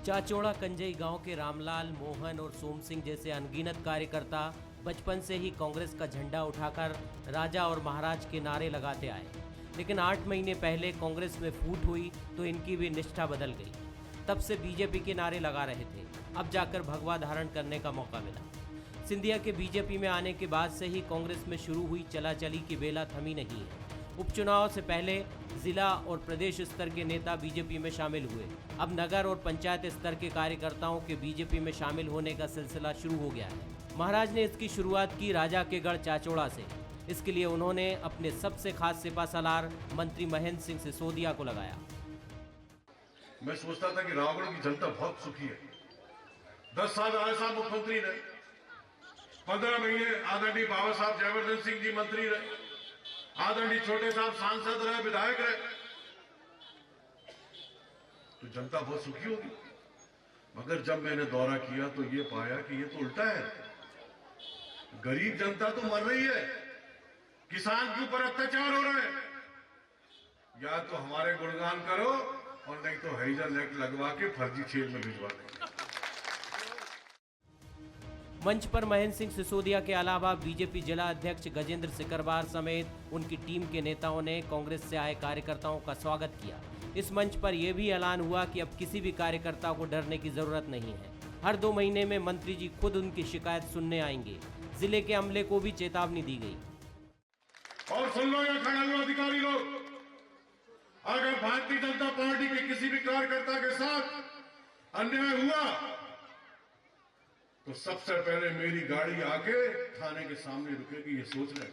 चाचौड़ा कंजई गांव के रामलाल, मोहन और सोम सिंह जैसे अनगिनत कार्यकर्ता बचपन से ही कांग्रेस का झंडा उठाकर राजा और महाराज के नारे लगाते आए। लेकिन 8 महीने पहले कांग्रेस में फूट हुई तो इनकी भी निष्ठा बदल गई। तब से बीजेपी के नारे लगा रहे थे, अब जाकर भगवा धारण करने का मौका मिला। सिंधिया के बीजेपी में आने के बाद से ही कांग्रेस में शुरू हुई चलाचली की बेला थमी नहीं है। उपचुनाव से पहले जिला और प्रदेश स्तर के नेता बीजेपी में शामिल हुए। अब नगर और पंचायत स्तर के कार्यकर्ताओं के बीजेपी में शामिल होने का सिलसिला शुरू हो गया है। महाराज ने इसकी शुरुआत की राजा के गढ़ चाचौड़ा से। इसके लिए उन्होंने अपने सबसे खास सिपा सलार मंत्री महेंद्र सिंह सिसोदिया को लगाया। मैं सोचता था कि रावगढ़ की जनता बहुत सुखी है। 10 साल राय साहब मुख्यमंत्री रहे, 15 महीने आदरणीय बाबा साहब जयवर्धन सिंह जी मंत्री रहे, आदरणीय छोटे साहब सांसद रहे, विधायक रहे, तो जनता बहुत सुखी होगी। मगर जब मैंने दौरा किया तो ये पाया कि ये तो उल्टा है। गरीब जनता तो मर रही है, किसान के ऊपर अत्याचार हो रहा है। या तो हमारे गुणगान करो और नहीं तो हैजा नेट लगवा के फर्जी जेल में भिजवा देंगे। मंच पर महेंद्र सिंह सिसोदिया के अलावा बीजेपी जिला अध्यक्ष गजेंद्र सिकरवार समेत उनकी टीम के नेताओं ने कांग्रेस से आए कार्यकर्ताओं का स्वागत किया। इस मंच पर यह भी ऐलान हुआ कि अब किसी भी कार्यकर्ता को डरने की जरूरत नहीं है। हर 2 महीने में मंत्री जी खुद उनकी शिकायत सुनने आएंगे। जिले के अमले को भी चेतावनी दी गई। और सुन लो या खड़े हुए अधिकारी लोग, अगर भारतीय जनता पार्टी के किसी भी कार्यकर्ता के साथ अन्याय हुआ तो सबसे पहले मेरी गाड़ी आके थाने के सामने रुकेगी, ये सोच रहे।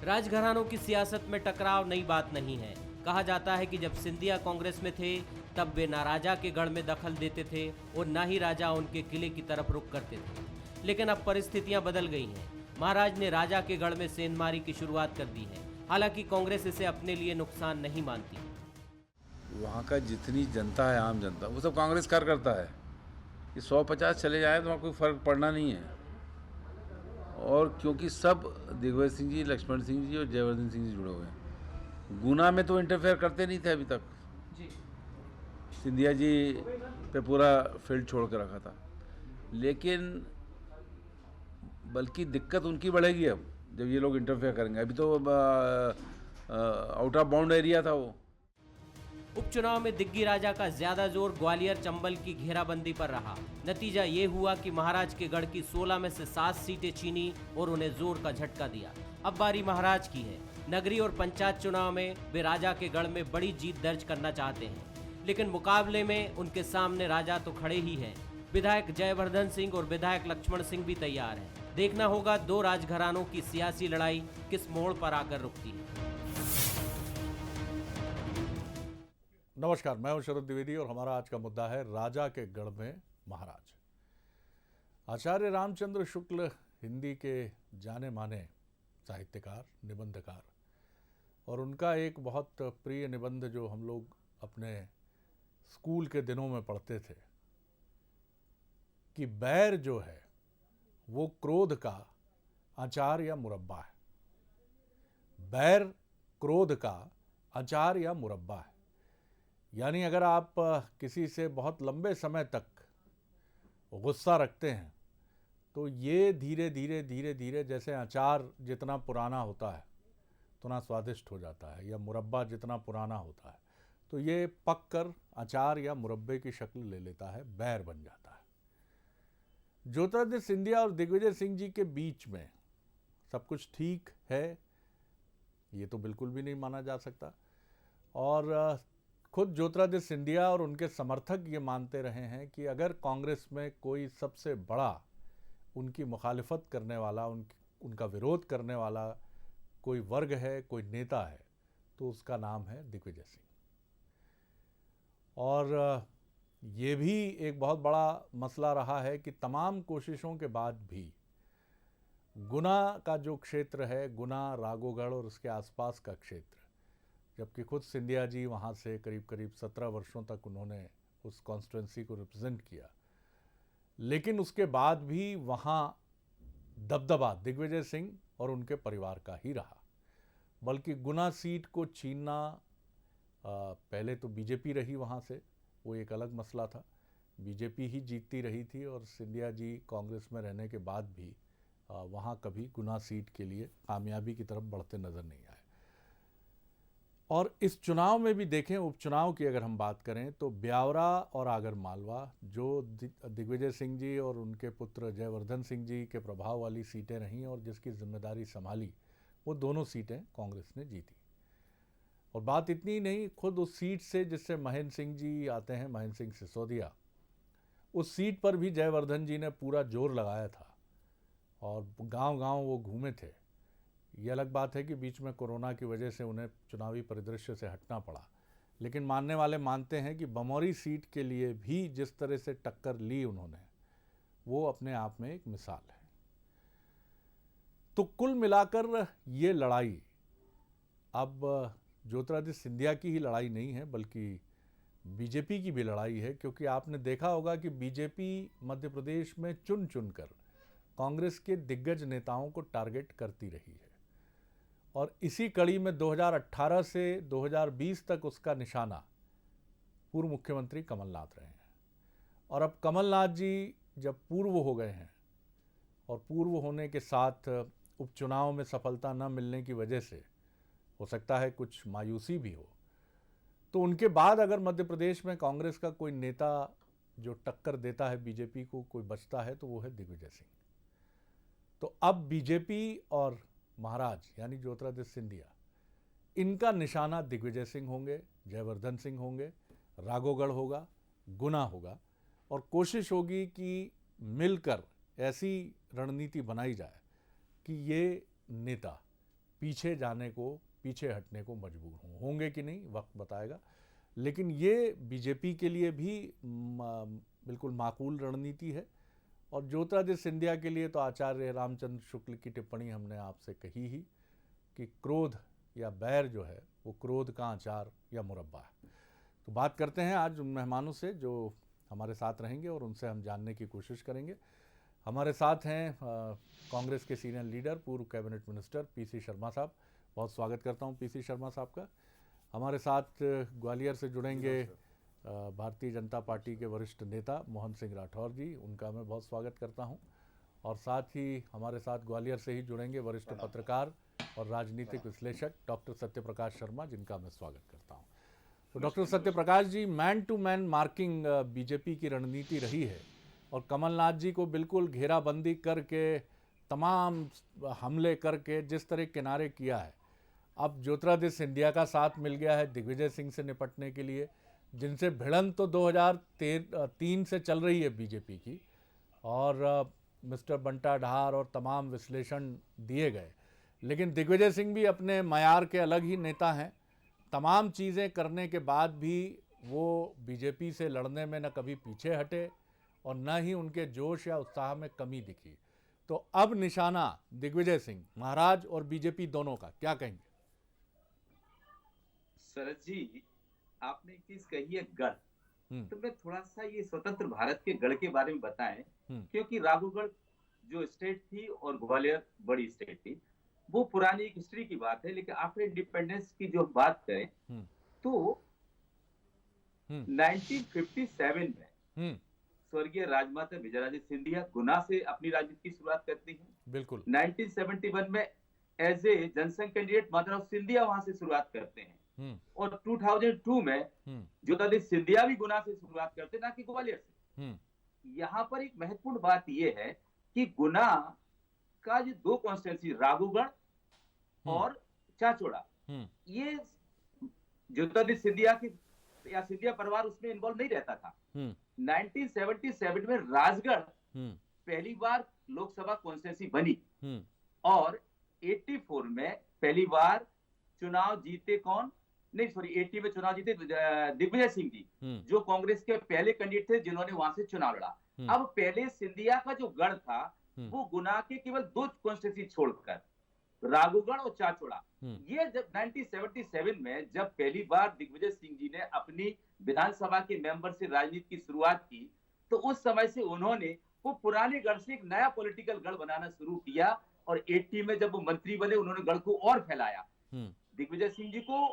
राजघरानों की सियासत में टकराव नई बात नहीं है। कहा जाता है कि जब सिंधिया कांग्रेस में थे तब वे ना राजा के गढ़ में दखल देते थे और ना ही राजा उनके किले की तरफ रुख करते थे। लेकिन अब परिस्थितियां बदल गई हैं। महाराज ने राजा के गढ़ में सेंधमारी की शुरुआत कर दी है। हालांकि कांग्रेस इसे अपने लिए नुकसान नहीं मानती। वहाँ का जितनी जनता है, आम जनता, वो सब कांग्रेस कार्यकर्ता है। ये 150 चले जाए तो वहाँ कोई फर्क पड़ना नहीं है। और क्योंकि सब दिग्विजय सिंह जी, लक्ष्मण सिंह जी और जयवर्धन सिंह जी जुड़े हुए हैं। गुना में तो इंटरफेयर करते नहीं थे अभी तक जी। सिंधिया जी पे पूरा फील्ड छोड़ कर रखा था। लेकिन बल्कि दिक्कत उनकी बढ़ेगी अब जब ये लोग इंटरफेयर करेंगे। अभी तो आउट ऑफ बाउंड एरिया था वो। उपचुनाव में दिग्गी राजा का ज्यादा जोर ग्वालियर चंबल की घेराबंदी पर रहा। नतीजा ये हुआ कि महाराज के गढ़ की 16 में से 7 सीटें छीनी और उन्हें जोर का झटका दिया। अब बारी महाराज की है। नगरीय और पंचायत चुनाव में वे राजा के गढ़ में बड़ी जीत दर्ज करना चाहते हैं, लेकिन मुकाबले में उनके सामने राजा तो खड़े ही हैं। विधायक जयवर्धन सिंह और विधायक लक्ष्मण सिंह भी तैयार हैं। देखना होगा 2 राजघरानों की सियासी लड़ाई किस मोड़ पर आकर रुकती है। नमस्कार, मैं हूं शरद द्विवेदी और हमारा आज का मुद्दा है राजा के गढ़ में महाराज। आचार्य रामचंद्र शुक्ल हिंदी के जाने माने साहित्यकार, निबंधकार, और उनका एक बहुत प्रिय निबंध जो हम लोग अपने स्कूल के दिनों में पढ़ते थे कि बैर जो है वो क्रोध का अचार या मुरब्बा है। बैर क्रोध का अचार या मुरब्बा है। यानी अगर आप किसी से बहुत लंबे समय तक गुस्सा रखते हैं तो ये धीरे धीरे धीरे धीरे जैसे अचार जितना पुराना होता है उतना स्वादिष्ट हो जाता है, या मुरब्बा जितना पुराना होता है तो ये पक कर अचार या मुरब्बे की शक्ल ले लेता है, बैर बन जाता है। ज्योतिरादित्य सिंधिया और दिग्विजय सिंह जी के बीच में सब कुछ ठीक है, ये तो बिल्कुल भी नहीं माना जा सकता। और खुद ज्योतिरादित्य सिंधिया और उनके समर्थक ये मानते रहे हैं कि अगर कांग्रेस में कोई सबसे बड़ा उनकी मुखालिफत करने वाला, उनका विरोध करने वाला कोई वर्ग है, कोई नेता है, तो उसका नाम है दिग्विजय सिंह। और ये भी एक बहुत बड़ा मसला रहा है कि तमाम कोशिशों के बाद भी गुना का जो क्षेत्र है, गुना, राघोगढ़ और उसके आसपास का क्षेत्र, जबकि खुद सिंधिया जी वहाँ से करीब करीब 17 वर्षों तक उन्होंने उस कॉन्स्टिट्यूंसी को रिप्रेजेंट किया, लेकिन उसके बाद भी वहाँ दबदबा दिग्विजय सिंह और उनके परिवार का ही रहा। बल्कि गुना सीट को छीनना पहले तो बीजेपी रही वहाँ से, वो एक अलग मसला था, बीजेपी ही जीतती रही थी और सिंधिया जी कांग्रेस में रहने के बाद भी वहाँ कभी गुना सीट के लिए कामयाबी की तरफ बढ़ते नज़र नहीं आए। और इस चुनाव में भी देखें, उपचुनाव की अगर हम बात करें तो ब्यावरा और आगर मालवा जो दिग्विजय सिंह जी और उनके पुत्र जयवर्धन सिंह जी के प्रभाव वाली सीटें रहीं और जिसकी जिम्मेदारी संभाली, वो दोनों सीटें कांग्रेस ने जीती। और बात इतनी ही नहीं, खुद उस सीट से जिससे महेंद्र सिंह जी आते हैं, महेंद्र सिंह सिसोदिया, उस सीट पर भी जयवर्धन जी ने पूरा जोर लगाया था और गांव-गांव वो घूमे थे। ये अलग बात है कि बीच में कोरोना की वजह से उन्हें चुनावी परिदृश्य से हटना पड़ा, लेकिन मानने वाले मानते हैं कि बमौरी सीट के लिए भी जिस तरह से टक्कर ली उन्होंने, वो अपने आप में एक मिसाल है। तो कुल मिलाकर ये लड़ाई अब ज्योतिरादित्य सिंधिया की ही लड़ाई नहीं है, बल्कि बीजेपी की भी लड़ाई है, क्योंकि आपने देखा होगा कि बीजेपी मध्य प्रदेश में चुन चुनकर कांग्रेस के दिग्गज नेताओं को टारगेट करती रही है और इसी कड़ी में 2018 से 2020 तक उसका निशाना पूर्व मुख्यमंत्री कमलनाथ रहे हैं। और अब कमलनाथ जी जब पूर्व हो गए हैं और पूर्व होने के साथ उपचुनाव में सफलता न मिलने की वजह से हो सकता है कुछ मायूसी भी हो, तो उनके बाद अगर मध्य प्रदेश में कांग्रेस का कोई नेता जो टक्कर देता है बीजेपी को, कोई बचता है, तो वो है दिग्विजय सिंह। तो अब बीजेपी और महाराज यानी ज्योतिरादित्य सिंधिया, इनका निशाना दिग्विजय सिंह होंगे, जयवर्धन सिंह होंगे, राघोगढ़ होगा, गुना होगा और कोशिश होगी कि मिलकर ऐसी रणनीति बनाई जाए कि ये नेता पीछे हटने को मजबूर होंगे कि नहीं, वक्त बताएगा। लेकिन ये बीजेपी के लिए भी बिल्कुल माकूल रणनीति है और ज्योतिरादित्य सिंधिया के लिए तो आचार्य रामचंद्र शुक्ल की टिप्पणी हमने आपसे कही ही कि क्रोध या बैर जो है वो क्रोध का अचार या मुरब्बा है। तो बात करते हैं आज उन मेहमानों से जो हमारे साथ रहेंगे और उनसे हम जानने की कोशिश करेंगे। हमारे साथ हैं कांग्रेस के सीनियर लीडर, पूर्व कैबिनेट मिनिस्टर पीसी शर्मा साहब। बहुत स्वागत करता हूं पीसी शर्मा साहब का। हमारे साथ ग्वालियर से जुड़ेंगे भारतीय जनता पार्टी के वरिष्ठ नेता मोहन सिंह राठौर जी, उनका मैं बहुत स्वागत करता हूं। और साथ ही हमारे साथ ग्वालियर से ही जुड़ेंगे वरिष्ठ पत्रकार और राजनीतिक विश्लेषक डॉक्टर सत्यप्रकाश शर्मा, जिनका मैं स्वागत करता हूं। तो doctor Satyaprakash ji, man to man marking BJP की रणनीति रही है और कमलनाथ जी को बिल्कुल घेराबंदी करके, तमाम हमले करके जिस तरह किनारे किया है, अब ज्योतिरादित्य सिंधिया का साथ मिल गया है दिग्विजय सिंह से निपटने के लिए, जिनसे भिड़ंत तो 2003 से चल रही है बीजेपी की और मिस्टर बंटा ढार और तमाम विश्लेषण दिए गए, लेकिन दिग्विजय सिंह भी अपने मयार के अलग ही नेता हैं। तमाम चीज़ें करने के बाद भी वो बीजेपी से लड़ने में न कभी पीछे हटे और न ही उनके जोश या उत्साह में कमी दिखी। तो अब निशाना दिग्विजय सिंह, महाराज और बीजेपी दोनों का, क्या कहेंगे? शरद जी, आपने एक चीज कही है गढ़, तो मैं थोड़ा सा ये स्वतंत्र भारत के गढ़ के बारे में बताएं, क्योंकि राघोगढ़ जो स्टेट थी और ग्वालियर बड़ी स्टेट थी, वो पुरानी एक हिस्ट्री की बात है। लेकिन आफ्टर इंडिपेंडेंस की जो बात करें तो 1957 में स्वर्गीय राजमाता विजयाराजे सिंधिया गुना से अपनी राजनीति की शुरुआत करती हैं। बिल्कुल। 1971 में as a Jana Sangh candidate Madanrao Scindia वहां से शुरुआत करते हैं और 2002 में ज्योतिरादित्य सिंधिया भी गुना से शुरुआत करते, ना कि ग्वालियर से। यहाँ पर एक महत्वपूर्ण बात यह है कि गुना का जो दो कॉन्स्टिट्यूंसी राघोगढ़ और चाचौड़ा, ये ज्योतिरादित्य सिंधिया की या सिंधिया परिवार उसमें इन्वॉल्व नहीं रहता था। 1977 में राजगढ़ पहली बार लोकसभा कॉन्स्टिट्यूंसी बनी और 84 में पहली बार चुनाव जीते कौन, नहीं सॉरी 80 में चुनाव जीते दिग्विजय सिंह जी, जो कांग्रेस के पहले कैंडिडेट थे जिन्होंने वहां से चुनाव लड़ा। अब पहले सिंधिया का जो गढ़ था वो गुना के केवल दो कॉन्स्टिट्यूंसी छोड़कर राघोगढ़ और चाचौड़ा, ये जब 1977 में जब पहली बार दिग्विजय सिंह जी ने अपनी विधानसभा के मेंबर से राजनीति की शुरुआत की, तो उस समय से उन्होंने वो पुराने गढ़ से एक नया पॉलिटिकल गढ़ बनाना शुरू किया और 80 में जब वो मंत्री बने उन्होंने गढ़ को और फैलाया। दिग्विजय सिंह जी को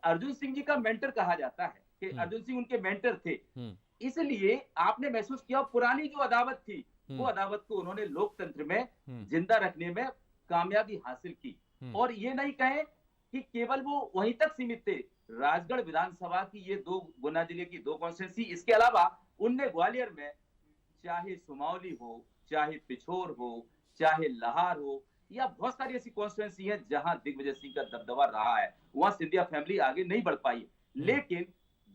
अर्जुन सिंह जी का मेंटर कहा जाता है कि अर्जुन सिंह उनके मेंटर थे, इसलिए आपने महसूस किया पुरानी जो अदावत थी वो अदावत को उन्होंने लोकतंत्र में जिंदा रखने में कामयाबी हासिल की। और ये नहीं कहें कि केवल वो वहीं तक सीमित थे, राजगढ़ विधानसभा की ये गुना जिले की 2 कॉन्स्टिट्यूंसी, इसके अलावा उनने ग्वालियर में चाहे सुमावली हो, चाहे पिछोर हो, चाहे लहार हो, या बहुत सारी ऐसी कॉन्स्टिट्यूंसी है जहां दिग्विजय सिंह का दबदबा रहा है, वहां सिंधिया फैमिली आगे नहीं बढ़ पाई। लेकिन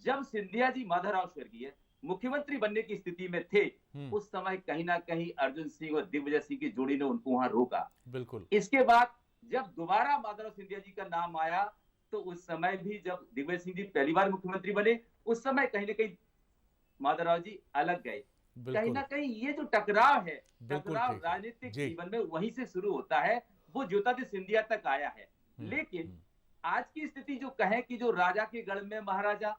जब सिंधिया जी माधवराव स्वर्गीय मुख्यमंत्री बनने की स्थिति में थे, उस समय कहीं ना कहीं अर्जुन सिंह और दिग्विजय सिंह की जोड़ी ने उनको वहां रोका। बिल्कुल। इसके बाद जब दोबारा माधवराव सिंधिया जी का नाम आया, तो उस समय भी जब दिग्विजय सिंह जी पहली बार मुख्यमंत्री बने, उस समय कहीं ना कहीं माधवराव जी अलग गए। कहीं ना कहीं ये जो टकराव है, टकराव राजनीतिक जीवन में वहीं से शुरू होता है, वो ज्योतिरादित्य सिंधिया तक आया है। लेकिन आज की स्थिति जो कहे कि जो राजा के गढ़ में महाराजा,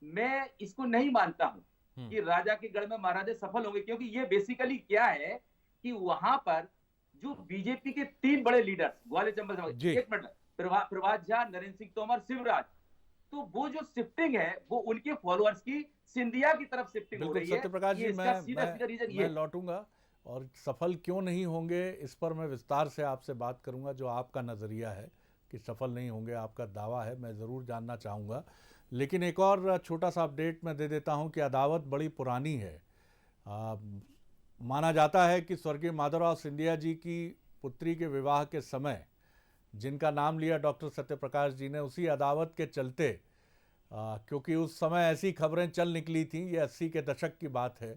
मैं इसको नहीं मानता हूं कि राजा के गढ़ में महाराजा सफल होंगे, क्योंकि ये बेसिकली क्या है कि वहां पर जो बीजेपी के 3 बड़े लीडर्स ग्वालियर चंबल, एक मिनट, प्रभात झा, नरेंद्र सिंह तोमर, शिवराज, तो वो जो शिफ्टिंग है वो उनके फॉलोअर्स की सिंधिया की तरफ शिफ्टिंग हो रही है। सत्यप्रकाश जी, मैं लौटूंगा और सफल क्यों नहीं होंगे इस पर मैं विस्तार से आपसे बात करूंगा। जो आपका नजरिया है कि सफल नहीं होंगे, आपका दावा है, मैं ज़रूर जानना चाहूँगा। लेकिन एक और छोटा सा अपडेट मैं दे देता हूँ कि अदावत बड़ी पुरानी है। माना जाता है कि स्वर्गीय माधवराव सिंधिया जी की पुत्री के विवाह के समय जिनका नाम लिया डॉक्टर सत्यप्रकाश जी ने, उसी अदावत के चलते, क्योंकि उस समय ऐसी खबरें चल निकली थीं, ये 80 के दशक की बात है,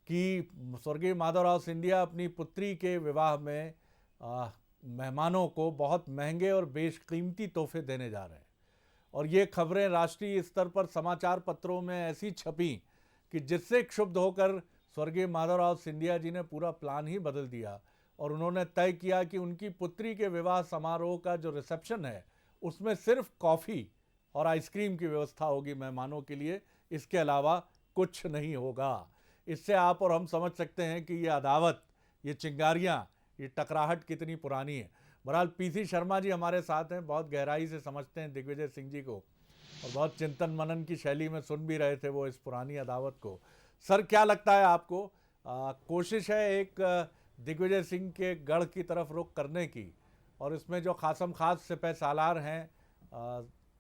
कि स्वर्गीय माधवराव सिंधिया अपनी पुत्री के विवाह में मेहमानों को बहुत महंगे और बेशकीमती तोहफे देने जा रहे हैं। और ये खबरें राष्ट्रीय स्तर पर समाचार पत्रों में ऐसी छपी कि जिससे क्षुब्ध होकर स्वर्गीय माधवराव सिंधिया जी ने पूरा प्लान ही बदल दिया और उन्होंने तय किया कि उनकी पुत्री के विवाह समारोह का जो रिसेप्शन है उसमें सिर्फ कॉफ़ी और आइसक्रीम की व्यवस्था होगी मेहमानों के लिए, इसके अलावा कुछ नहीं होगा। इससे आप और हम समझ सकते हैं कि ये अदावत, ये चिंगारियाँ, ये टकराहट कितनी पुरानी है। बहरहाल पीसी शर्मा जी हमारे साथ हैं, बहुत गहराई से समझते हैं दिग्विजय सिंह जी को और बहुत चिंतन मनन की शैली में सुन भी रहे थे वो इस पुरानी अदावत को। सर, क्या लगता है आपको, कोशिश है एक दिग्विजय सिंह के गढ़ की तरफ रुख करने की, और इसमें जो खासम खास सिपह सालार हैं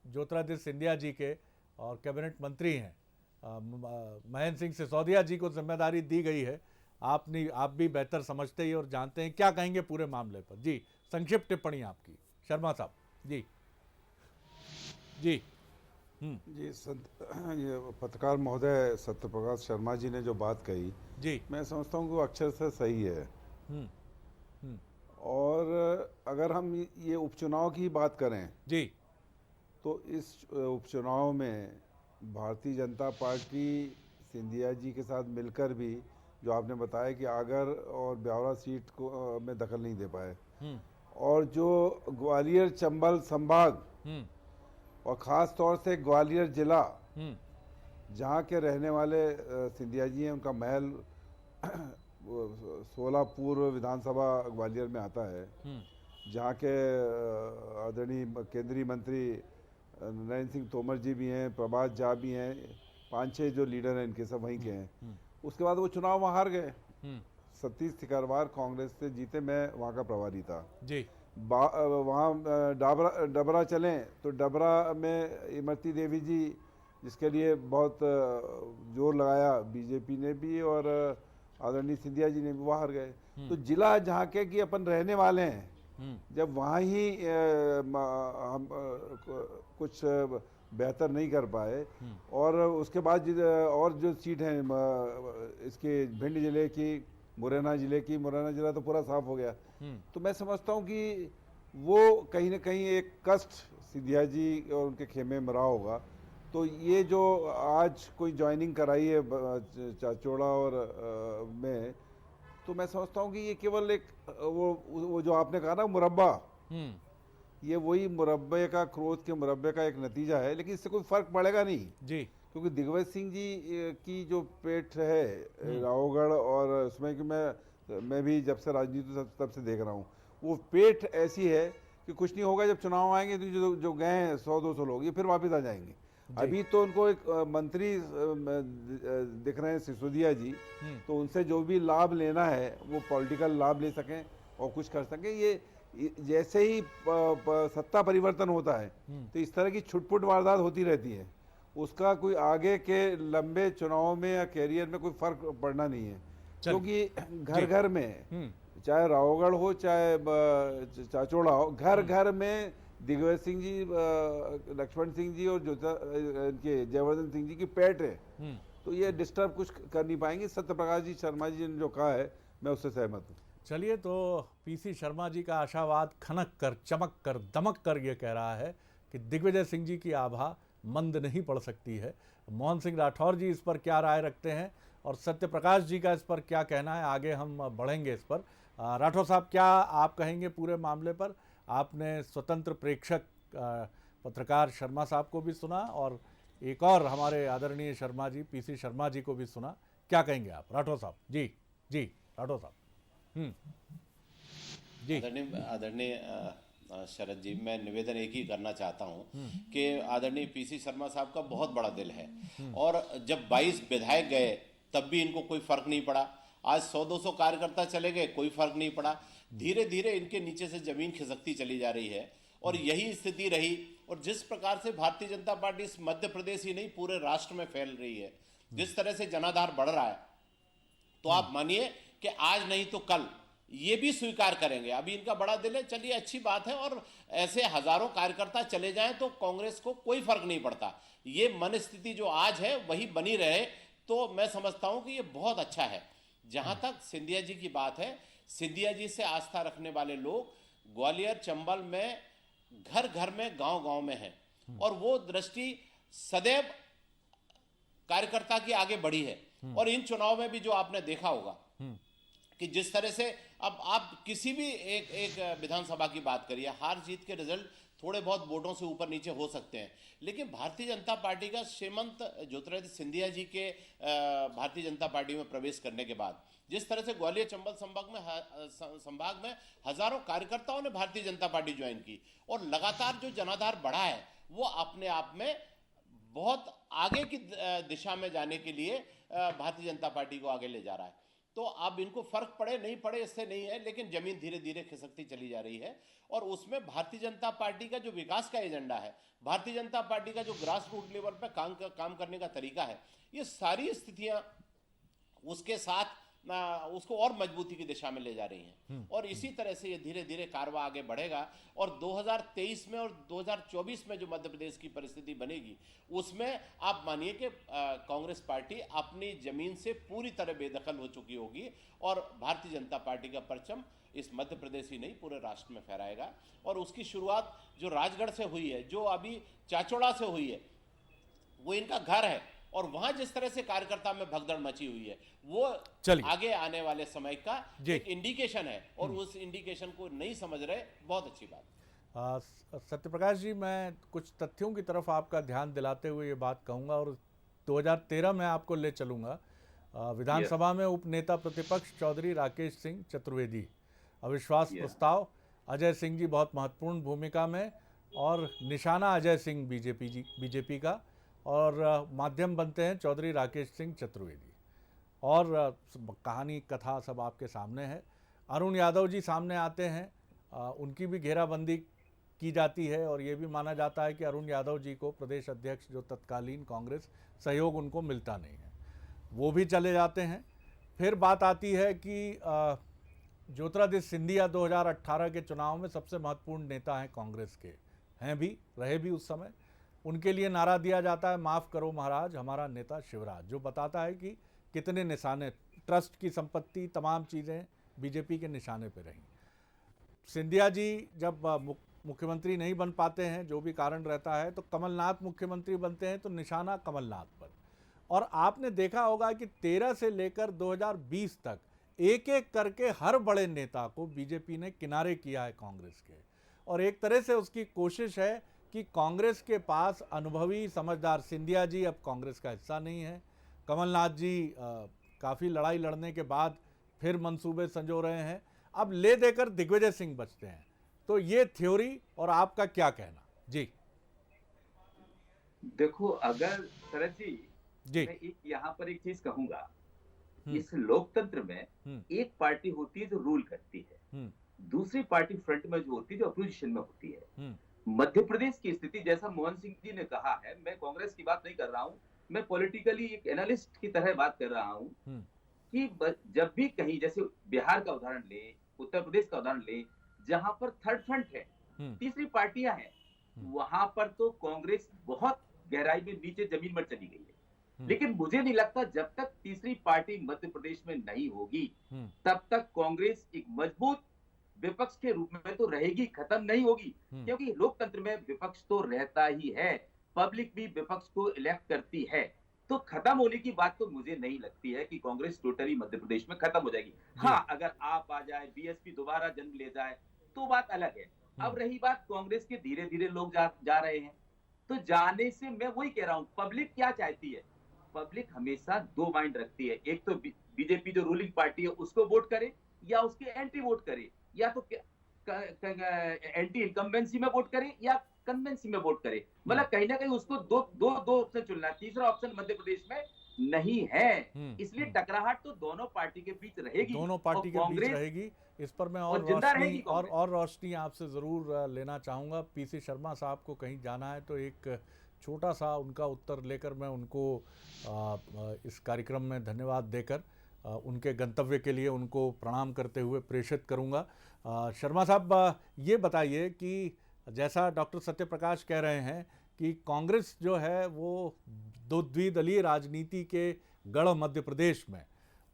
ज्योतिरादित्य सिंधिया जी के और कैबिनेट मंत्री हैं महेंद्र सिंह सिसोदिया जी को जिम्मेदारी दी गई है, आप भी बेहतर समझते ही और जानते हैं, क्या कहेंगे पूरे मामले पर? जी, संक्षिप्त टिप्पणी आपकी शर्मा साहब। जी जी जी ये पत्रकार महोदय सत्यप्रकाश शर्मा जी ने जो बात कही, जी, मैं समझता हूँ कि वो अक्षर से सही है। और अगर हम ये उपचुनाव की बात करें जी, तो इस उपचुनाव में भारतीय जनता पार्टी सिंधिया जी के साथ मिलकर भी, जो आपने बताया कि आगर और ब्यावरा सीट को में दखल नहीं दे पाए, और जो ग्वालियर चंबल संभाग और ख़ास तौर से ग्वालियर जिला, जहाँ के रहने वाले सिंधिया जी हैं, उनका महल 16 पूर्व विधानसभा ग्वालियर में आता है, जहाँ के आदरणीय केंद्रीय मंत्री नरेंद्र सिंह तोमर जी भी हैं, प्रभात झा भी हैं, 5-6 जो लीडर हैं इनके सब वहीं के हैं। उसके बाद वो चुनाव वहाँ हार गए। सतीश सिकरवार कांग्रेस से जीते, मैं वहाँ का प्रभारी था जी। वहाँ डबरा चलें तो डबरा में इमरती देवी जी, जिसके लिए बहुत जोर लगाया बीजेपी ने भी और आदरणीय सिंधिया जी ने भी, वहाँ हार गए। तो जिला जहाँ के कि अपन रहने वाले हैं, जब वहाँ ही हम कुछ बेहतर नहीं कर पाए, और उसके बाद और जो सीट हैं इसके भिंड जिले की, मुरैना जिला तो पूरा साफ हो गया। तो मैं समझता हूँ कि वो कहीं ना कहीं एक कष्ट सिंधिया जी और उनके खेमे में रहा होगा। तो ये जो आज कोई ज्वाइनिंग कराई है चाचौड़ा और में, तो मैं समझता हूँ कि ये केवल एक वो जो आपने कहा ना मुरब्बा, ये वही मुरब्बे का, क्रोध के मुरब्बे का एक नतीजा है, लेकिन इससे कोई फर्क पड़ेगा नहीं जी, क्योंकि दिग्विजय सिंह जी की जो पेट है रावगढ़, और उसमें कि मैं भी जब से राजनीति तब से देख रहा हूँ, वो पेट ऐसी है कि कि कुछ नहीं होगा, जब चुनाव आएंगे तो जो गए हैं 100-200 लोग ये फिर वापस आ जाएंगे। अभी तो उनको एक मंत्री दिख रहे हैं सिसोदिया जी, तो उनसे जो भी लाभ लेना है वो पॉलिटिकल लाभ ले सकें और कुछ कर सकें। ये जैसे ही सत्ता परिवर्तन होता है तो इस तरह की छुटपुट वारदात होती रहती है, उसका कोई आगे के लंबे चुनाव में या कैरियर में कोई फर्क पड़ना नहीं है, क्योंकि घर घर में चाहे रावगढ़ हो चाहे चाचौड़ा हो, घर घर में दिग्विजय सिंह जी, लक्ष्मण सिंह जी और इनके जयवर्धन सिंह जी की पैठ है, तो ये डिस्टर्ब कुछ कर नहीं पाएंगे। सत्यप्रकाश जी शर्मा जी ने जो कहा है मैं उससे सहमत हूँ। चलिए, तो पीसी शर्मा जी का आशावाद खनक कर, चमक कर, दमक कर ये कह रहा है कि दिग्विजय सिंह जी की आभा मंद नहीं पड़ सकती है। मोहन सिंह राठौर जी इस पर क्या राय रखते हैं और सत्यप्रकाश जी का इस पर क्या कहना है, आगे हम बढ़ेंगे इस पर। राठौर साहब, क्या आप कहेंगे पूरे मामले पर? आपने स्वतंत्र प्रेक्षक पत्रकार शर्मा साहब को भी सुना और एक और हमारे आदरणीय शर्मा जी, पीसी शर्मा जी को भी सुना, क्या कहेंगे आप? राठौर साहब जी। जी राठौर साहब। जी आदरणीय शरद जी, मैं निवेदन एक ही करना चाहता हूं कि आदरणीय पीसी शर्मा साहब का बहुत बड़ा दिल है और जब 22 विधायक गए तब भी इनको कोई फर्क नहीं पड़ा। आज 100-200 कार्यकर्ता चले गए, कोई फर्क नहीं पड़ा। धीरे धीरे इनके नीचे से जमीन खिसकती चली जा रही है और यही स्थिति रही। और जिस प्रकार से भारतीय जनता पार्टी इस मध्य प्रदेश ही नहीं पूरे राष्ट्र में फैल रही है, जिस तरह से जनाधार बढ़ रहा है, तो आप मानिए कि आज नहीं तो कल ये भी स्वीकार करेंगे। अभी इनका बड़ा दिल है, चलिए अच्छी बात है, और ऐसे हजारों कार्यकर्ता चले जाएं तो कांग्रेस को कोई फर्क नहीं पड़ता। ये मन स्थिति जो आज है वही बनी रहे तो मैं समझता हूं कि ये बहुत अच्छा है। जहां तक सिंधिया जी की बात है, सिंधिया जी से आस्था रखने वाले लोग ग्वालियर चंबल में घर घर में गांव गांव में है और वो दृष्टि सदैव कार्यकर्ता की आगे बढ़ी है। और इन चुनाव में भी जो आपने देखा होगा कि जिस तरह से अब आप किसी भी एक विधानसभा की बात करिए, हार जीत के रिजल्ट थोड़े बहुत वोटों से ऊपर नीचे हो सकते हैं, लेकिन भारतीय जनता पार्टी का श्रीमंत ज्योतिरादित्य सिंधिया जी के भारतीय जनता पार्टी में प्रवेश करने के बाद जिस तरह से ग्वालियर चंबल संभाग में हजारों कार्यकर्ताओं ने भारतीय जनता पार्टी ज्वाइन की और लगातार जो जनाधार बढ़ा है वो अपने आप में बहुत आगे की दिशा में जाने के लिए भारतीय जनता पार्टी को आगे ले जा रहा है। तो अब इनको फर्क पड़े नहीं पड़े इससे नहीं है, लेकिन जमीन धीरे धीरे खिसकती चली जा रही है और उसमें भारतीय जनता पार्टी का जो विकास का एजेंडा है, भारतीय जनता पार्टी का जो ग्रास रूट लेवल पर काम करने का तरीका है, ये सारी स्थितियां उसके साथ उसको और मजबूती की दिशा में ले जा रही हैं और इसी तरह से ये धीरे धीरे कारवां आगे बढ़ेगा। और 2023 में और 2024 में जो मध्य प्रदेश की परिस्थिति बनेगी उसमें आप मानिए कि कांग्रेस पार्टी अपनी जमीन से पूरी तरह बेदखल हो चुकी होगी और भारतीय जनता पार्टी का परचम इस मध्य प्रदेश ही नहीं पूरे राष्ट्र में फहराएगा। और उसकी शुरुआत जो राजगढ़ से हुई है, जो अभी चाचौड़ा से हुई है, वो इनका घर है और वहां जिस तरह से कार्यकर्ता में भगदड़ मची हुई है वो आगे आने वाले समय का एक इंडिकेशन है और उस इंडिकेशन को नहीं समझ रहे, बहुत अच्छी बात। सत्यप्रकाश जी, मैं कुछ तथ्यों की तरफ आपका ध्यान दिलाते हुए ये बात कहूंगा और 2013 में आपको ले चलूंगा। विधानसभा में उपनेता प्रतिपक्ष चौधरी राकेश सिंह चतुर्वेदी, अविश्वास प्रस्ताव, अजय सिंह जी बहुत महत्वपूर्ण भूमिका में और निशाना अजय सिंह बीजेपी का और माध्यम बनते हैं चौधरी राकेश सिंह चतुर्वेदी और कहानी कथा सब आपके सामने है। अरुण यादव जी सामने आते हैं, उनकी भी घेराबंदी की जाती है और ये भी माना जाता है कि अरुण यादव जी को प्रदेश अध्यक्ष जो तत्कालीन कांग्रेस सहयोग उनको मिलता नहीं है, वो भी चले जाते हैं। फिर बात आती है कि ज्योतिरादित्य सिंधिया 2018 के चुनाव में सबसे महत्वपूर्ण नेता हैं कांग्रेस के, हैं भी, रहे भी उस समय। उनके लिए नारा दिया जाता है, माफ़ करो महाराज हमारा नेता शिवराज, जो बताता है कि कितने निशाने, ट्रस्ट की संपत्ति, तमाम चीज़ें बीजेपी के निशाने पे रहीं। सिंधिया जी जब मुख्यमंत्री नहीं बन पाते हैं, जो भी कारण रहता है, तो कमलनाथ मुख्यमंत्री बनते हैं तो निशाना कमलनाथ पर। और आपने देखा होगा कि 13 से लेकर 2020 तक एक एक करके हर बड़े नेता को बीजेपी ने किनारे किया है कांग्रेस के, और एक तरह से उसकी कोशिश है कि कांग्रेस के पास अनुभवी समझदार, सिंधिया जी अब कांग्रेस का हिस्सा नहीं है, कमलनाथ जी काफ़ी लड़ाई लड़ने के बाद फिर मंसूबे संजो रहे हैं, अब ले देकर दिग्विजय सिंह बचते हैं। तो ये थ्योरी और आपका क्या कहना? जी देखो, अगर शरद जी, जी मैं यहाँ पर एक चीज कहूंगा, इस लोकतंत्र में एक पार्टी होती है जो रूल करती है, दूसरी पार्टी फ्रंट में जो होती है जो अपोजिशन में होती है। मध्य प्रदेश की स्थिति, जैसा मोहन सिंह जी ने कहा है, मैं कांग्रेस की बात नहीं कर रहा हूं, मैं पॉलिटिकली एक एनालिस्ट की तरह बात कर रहा हूं कि जब भी कहीं, जैसे बिहार का उदाहरण ले, उत्तर प्रदेश का उदाहरण ले, जहां पर थर्ड फ्रंट है, तीसरी पार्टियां हैं, वहां पर तो कांग्रेस बहुत गहराई में नीचे जमीन पर चली गई है। लेकिन मुझे नहीं लगता जब तक तीसरी पार्टी मध्य प्रदेश में नहीं होगी तब तक कांग्रेस एक मजबूत विपक्ष के रूप में तो रहेगी, खत्म नहीं होगी। क्योंकि लोकतंत्र में विपक्ष तो रहता ही है, पब्लिक भी विपक्ष को इलेक्ट करती है, तो खत्म होने की बात तो मुझे नहीं लगती है कि कांग्रेस टोटली मध्य प्रदेश में खत्म हो जाएगी। हाँ, अगर आप आ जाए, बीएसपी दोबारा जन्म ले जाए तो बात अलग है। अब रही बात कांग्रेस के, धीरे धीरे लोग जा रहे हैं, तो जाने से मैं वही कह रहा हूं, पब्लिक क्या चाहती है? पब्लिक हमेशा दो माइंड रखती है, एक तो बीजेपी जो रूलिंग पार्टी है उसको वोट करे या उसके एंटी वोट करे, या तो एंटी इनकम्बेंसी में वोट करे या कन्वेंसी में वोट करे। मतलब कहीं ना कहीं उसको दो ऑप्शन चुनना है, तीसरा ऑप्शन मध्य प्रदेश में नहीं है। इसलिए टकराहट तो दोनों पार्टी के बीच रहेगी, दोनों पार्टी के बीच रहेगी। इस पर मैं और रोशनी आपसे जरूर लेना चाहूंगा। पीसी शर्मा साहब को कहीं जाना है तो एक छोटा सा उनका उत्तर लेकर मैं उनको इस कार्यक्रम में धन्यवाद देकर उनके गंतव्य के लिए उनको प्रणाम करते हुए प्रेषित करूंगा। शर्मा साहब, ये बताइए कि जैसा डॉक्टर सत्यप्रकाश कह रहे हैं कि कांग्रेस जो है वो द्विदलीय राजनीति के गढ़ मध्य प्रदेश में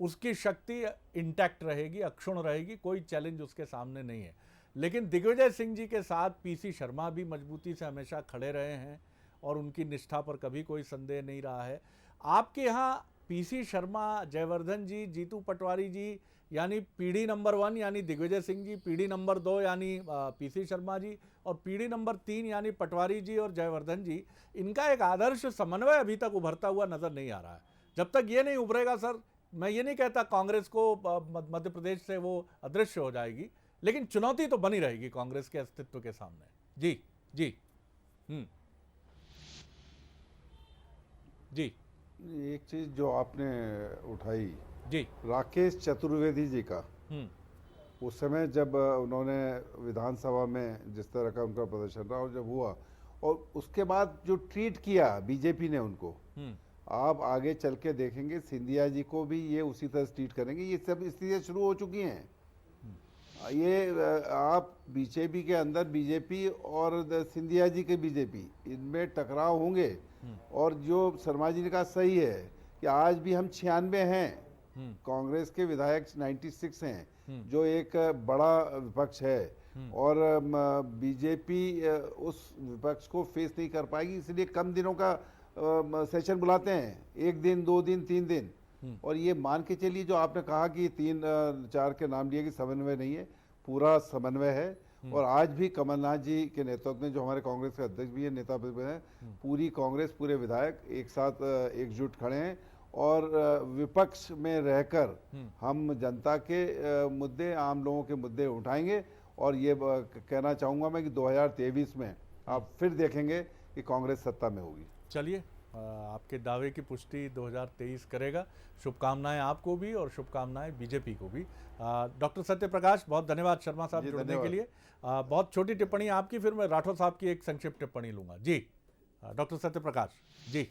उसकी शक्ति इंटैक्ट रहेगी, अक्षुण्ण रहेगी, कोई चैलेंज उसके सामने नहीं है। लेकिन दिग्विजय सिंह जी के साथ पीसी शर्मा भी मजबूती से हमेशा खड़े रहे हैं और उनकी निष्ठा पर कभी कोई संदेह नहीं रहा है। आपके यहाँ पीसी शर्मा, जयवर्धन जी, जीतू पटवारी जी यानी पीढ़ी नंबर 1 यानी दिग्विजय सिंह जी, पीढ़ी नंबर 2 यानी पीसी शर्मा जी, और पीढ़ी नंबर 3 यानी पटवारी जी और जयवर्धन जी, इनका एक आदर्श समन्वय अभी तक उभरता हुआ नजर नहीं आ रहा है। जब तक ये नहीं उभरेगा सर, मैं ये नहीं कहता कांग्रेस को मध्य प्रदेश से वो अदृश्य हो जाएगी, लेकिन चुनौती तो बनी रहेगी कांग्रेस के अस्तित्व के सामने। जी जी जी एक चीज जो आपने उठाई जी, राकेश चतुर्वेदी जी का, उस समय जब उन्होंने विधानसभा में जिस तरह का उनका प्रदर्शन रहा और जब हुआ और उसके बाद जो ट्रीट किया बीजेपी ने उनको, आप आगे चल के देखेंगे सिंधिया जी को भी ये उसी तरह ट्रीट करेंगे। ये सब स्थितियाँ शुरू हो चुकी हैं। ये आप बीजेपी के अंदर बीजेपी और सिंधिया जी के बीजेपी, इनमें टकराव होंगे। और जो शर्मा जी ने कहा सही है कि आज भी हम 96 हैं, कांग्रेस के विधायक 96 हैं, जो एक बड़ा विपक्ष है, और बीजेपी उस विपक्ष को फेस नहीं कर पाएगी, इसलिए कम दिनों का सेशन बुलाते हैं, 1 दिन 2 दिन 3 दिन। और ये मान के चलिए जो आपने कहा कि 3-4 के नाम लिए कि समन्वय नहीं है, पूरा समन्वय है। और आज भी कमलनाथ जी के नेतृत्व में, जो हमारे कांग्रेस के अध्यक्ष भी है, नेता हैं, पूरी कांग्रेस, पूरे विधायक एक साथ एकजुट खड़े हैं और विपक्ष में रहकर हम जनता के मुद्दे, आम लोगों के मुद्दे उठाएंगे। और ये कहना चाहूँगा मैं कि 2023 में आप फिर देखेंगे कि कांग्रेस सत्ता में होगी। चलिए, आपके दावे की पुष्टि 2023 करेगा। शुभकामनाएं आपको भी और शुभकामनाएं बीजेपी को भी। डॉक्टर सत्यप्रकाश, बहुत धन्यवाद शर्मा साहब जुड़ने के लिए। बहुत छोटी टिप्पणी आपकी, फिर मैं राठौर साहब की एक संक्षिप्त टिप्पणी लूंगा। जी डॉक्टर सत्यप्रकाश जी।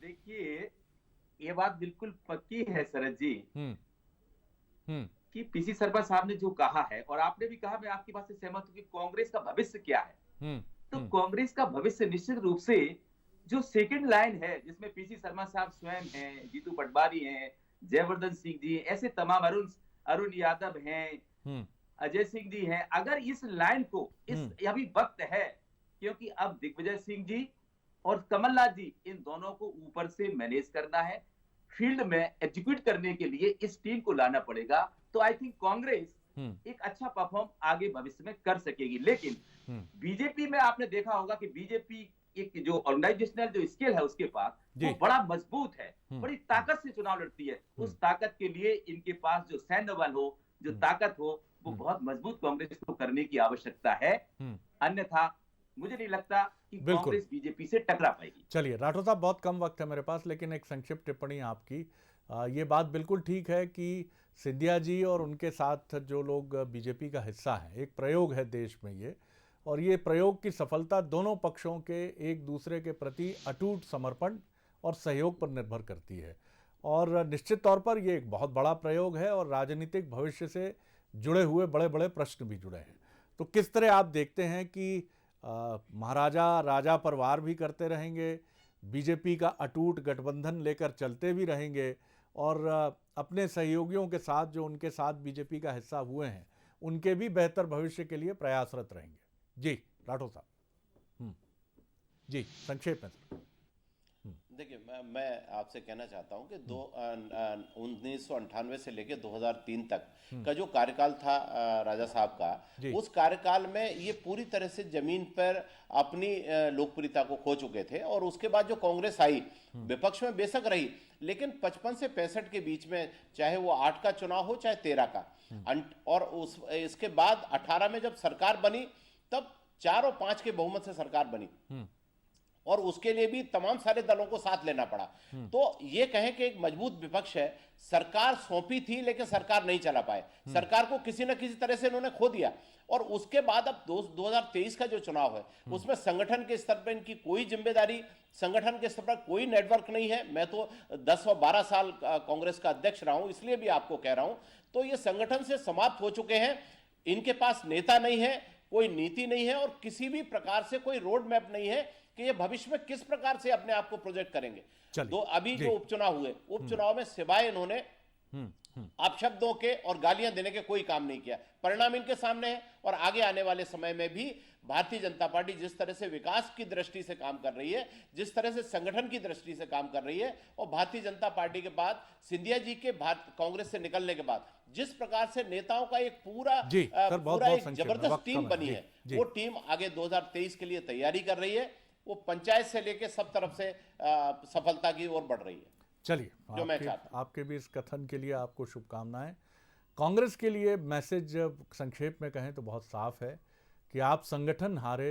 देखिए, ये बात बिल्कुल पक्की है शरद जी कि पीसी शर्मा साहब ने जो कहा है, और आपने भी कहा, मैं आपकी बात से सहमत हूं कि कांग्रेस का भविष्य क्या है। तो कांग्रेस का भविष्य निश्चित रूप से जो सेकंड लाइन है, जिसमें पीसी शर्मा साहब स्वयं हैं, जीतू पटवारी हैं, जयवर्धन सिंह जी, ऐसे तमाम अरुण यादव हैं, अजय सिंह जी हैं, अगर इस लाइन को, इस अभी वक्त है, क्योंकि अब दिग्विजय सिंह जी और कमलनाथ जी, इन दोनों को ऊपर से मैनेज करना है, फील्ड में एग्जीक्यूट करने के लिए इस टीम को लाना पड़ेगा। तो आई थिंक कांग्रेस एक अच्छा परफॉर्म आगे भविष्य में कर सकेगी। लेकिन बीजेपी में आपने देखा होगा कि बीजेपी एक जो ऑर्गेनाइजेशनल जो स्किल है उसके पास, वो बड़ा मजबूत है, बड़ी ताकत से चुनाव लड़ती है। उस ताकत के लिए इनके पास जो सैन्य बल हो, जो ताकत हो, को बहुत मजबूत कांग्रेस को करने की आवश्यकता है। अन्यथा मुझे नहीं लगता कि कांग्रेस बीजेपी से टकरा पाएगी। चलिए राठौर साहब, बहुत कम वक्त है मेरे पास, लेकिन एक संक्षिप्त टिप्पणी आपकी। ये बात बिल्कुल ठीक है कि सिंधिया जी और उनके साथ जो लोग बीजेपी का हिस्सा हैं, एक प्रयोग है देश में ये, और ये प्रयोग की सफलता दोनों पक्षों के एक दूसरे के प्रति अटूट समर्पण और सहयोग पर निर्भर करती है। और निश्चित तौर पर ये एक बहुत बड़ा प्रयोग है और राजनीतिक भविष्य से जुड़े हुए बड़े बड़े प्रश्न भी जुड़े हैं। तो किस तरह आप देखते हैं कि महाराजा राजा पर वार भी करते रहेंगे, बीजेपी का अटूट गठबंधन लेकर चलते भी रहेंगे, और अपने सहयोगियों के साथ जो उनके साथ बीजेपी का हिस्सा हुए हैं उनके भी बेहतर भविष्य के लिए प्रयासरत रहेंगे? जी राठौर साहब, जी संक्षेप में सर। देखिए, मैं आपसे कहना चाहता हूं कि 1998 से लेकर 2003 तक का जो कार्यकाल था राजा साहब का, उस कार्यकाल में ये पूरी तरह से जमीन पर अपनी लोकप्रियता को खो चुके थे। और उसके बाद जो कांग्रेस आई, विपक्ष में बेशक रही, लेकिन 55 से 65 के बीच में, चाहे वो 8 का चुनाव हो चाहे 13 का, और इसके बाद 18 में जब सरकार बनी तब 4 और 5 के बहुमत से सरकार बनी, और उसके लिए भी तमाम सारे दलों को साथ लेना पड़ा। तो ये कहें कि एक मजबूत विपक्ष है। सरकार सौंपी थी लेकिन सरकार नहीं चला पाए, सरकार को किसी न किसी तरह से इन्होंने खो दिया। और उसके बाद अब 2023 का जो चुनाव है उसमें संगठन के स्तर पर इनकी कोई जिम्मेदारी, संगठन के स्तर पर कोई नेटवर्क नहीं है। मैं तो 10 और 12 साल कांग्रेस का अध्यक्ष रहा हूं, इसलिए भी आपको कह रहा हूं। तो ये संगठन से समाप्त हो चुके हैं, इनके पास नेता नहीं है, कोई नीति नहीं है, और किसी भी प्रकार से कोई रोड मैप नहीं है कि ये भविष्य में किस प्रकार से अपने आप को प्रोजेक्ट करेंगे। तो अभी जो उपचुनाव हुए, उपचुनाव में सिवाय इन्होंने अपशब्दों के और गालियां देने के कोई काम नहीं किया। परिणाम इनके सामने है, और आगे आने वाले समय में भी भारतीय जनता पार्टी जिस तरह से विकास की दृष्टि से काम कर रही है, जिस तरह से संगठन की दृष्टि से काम कर रही है, और भारतीय जनता पार्टी के बाद सिंधिया जी के कांग्रेस से निकलने के बाद जिस प्रकार से नेताओं का एक पूरा एक जबरदस्त टीम बनी है, वो टीम आगे 2023 के लिए तैयारी कर रही है। वो पंचायत से लेकर सब तरफ से सफलता की ओर बढ़ रही है। चलिए, जो मैं चाहता आपके भी इस कथन के लिए आपको शुभकामनाएं। कांग्रेस के लिए मैसेज संक्षेप में कहें तो बहुत साफ है कि आप संगठन हारे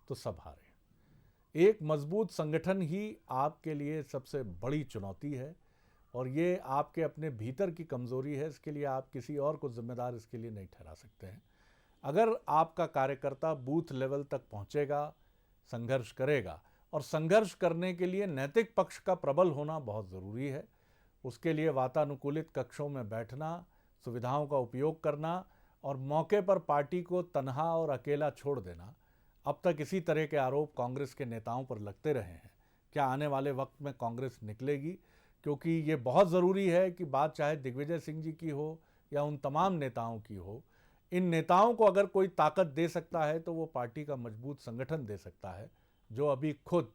तो सब हारे। एक मजबूत संगठन ही आपके लिए सबसे बड़ी चुनौती है, और ये आपके अपने भीतर की कमजोरी है। इसके लिए आप किसी और को जिम्मेदार इसके लिए नहीं ठहरा सकते हैं। अगर आपका कार्यकर्ता बूथ लेवल तक पहुंचेगा, संघर्ष करेगा, और संघर्ष करने के लिए नैतिक पक्ष का प्रबल होना बहुत ज़रूरी है। उसके लिए वातानुकूलित कक्षों में बैठना, सुविधाओं का उपयोग करना, और मौके पर पार्टी को तन्हा और अकेला छोड़ देना। अब तक इसी तरह के आरोप कांग्रेस के नेताओं पर लगते रहे हैं। क्या आने वाले वक्त में कांग्रेस निकलेगी? क्योंकि ये बहुत ज़रूरी है कि बात चाहे दिग्विजय सिंह जी की हो या उन तमाम नेताओं की हो, इन नेताओं को अगर कोई ताकत दे सकता है तो वो पार्टी का मजबूत संगठन दे सकता है, जो अभी खुद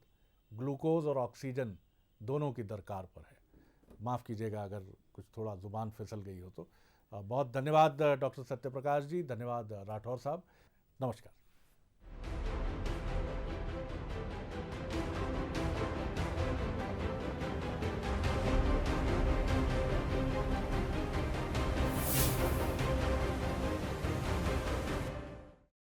ग्लूकोज और ऑक्सीजन दोनों की दरकार पर है। माफ़ कीजिएगा अगर कुछ थोड़ा ज़ुबान फिसल गई हो तो। बहुत धन्यवाद डॉक्टर सत्यप्रकाश जी, धन्यवाद राठौर साहब, नमस्कार।